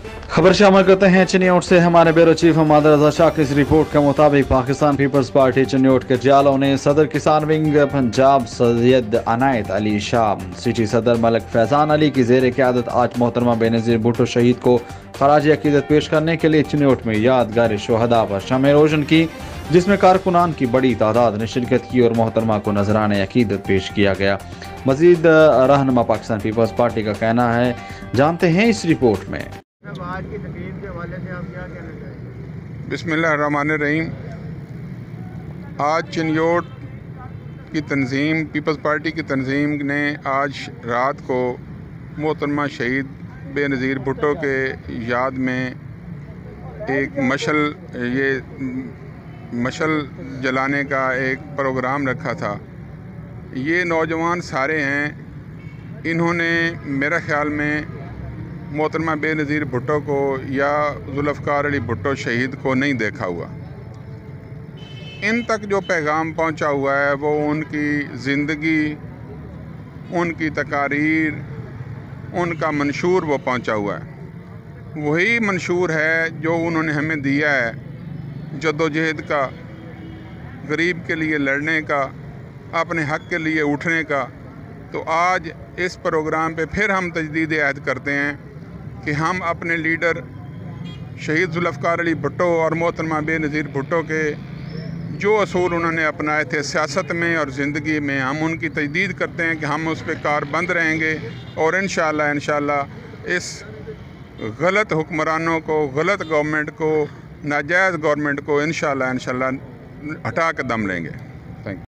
खबर शामिल करते हैं चीनियोट से। हमारे ब्यूरो चीफ शाह की इस रिपोर्ट के मुताबिक पाकिस्तान पीपल्स पार्टी चीनियोट के जियालों ने सदर किसान विंग पंजाब सैयद अनायत अली शाह, सिटी सदर मलिक फैजान अली की जेर क़यादत आज मोहतरमा बेनज़ीर भुट्टो शहीद को खराज अक़ीदत पेश करने के लिए चीनियोट में यादगार शोहदा पर शम्ह रोशन की, जिसमें कारकुनान की बड़ी तादाद ने शिरकत की और मोहतरमा को नजराने अक़ीदत पेश किया गया। मजीद रहनुमा पाकिस्तान पीपल्स पार्टी का कहना है, जानते हैं इस रिपोर्ट में। आज की तकरीब के हवाले से आप क्या कहना चाहेंगे? बिस्मिल्लाहिर्रहमानिर्रहीम। आज चीनियोट की तंजीम, पीपल्स पार्टी की तंजीम ने आज रात को मोहतरमा शहीद बेनज़ीर भुट्टो के याद में एक मशल जलाने का एक प्रोग्राम रखा था। ये नौजवान सारे हैं, इन्होंने मेरा ख़्याल में मोहतरमा बेनज़ीर भुट्टो को या जुल्फ़कार अली भुट्टो शहीद को नहीं देखा हुआ। इन तक जो पैगाम पहुंचा हुआ है वो उनकी ज़िंदगी, उनकी तकारीर, उनका मंशूर वो पहुंचा हुआ है। वही मंशूर है जो उन्होंने हमें दिया है, जद्दोजहद का, गरीब के लिए लड़ने का, अपने हक़ के लिए उठने का। तो आज इस प्रोग्राम पे फिर हम तजदीद अहद करते हैं कि हम अपने लीडर शहीद जुल्फ़कार अली भुट्टो और मोहतरमा बेनज़ीर भुट्टो के जो असूल उन्होंने अपनाए थे सियासत में और ज़िंदगी में, हम उनकी तजदीद करते हैं कि हम उस पर कारबंद रहेंगे और इंशाअल्लाह इस गलत हुक्मरानों को, गलत गवर्नमेंट को, नाजायज़ गवर्नमेंट को इंशाअल्लाह हटा के दम लेंगे।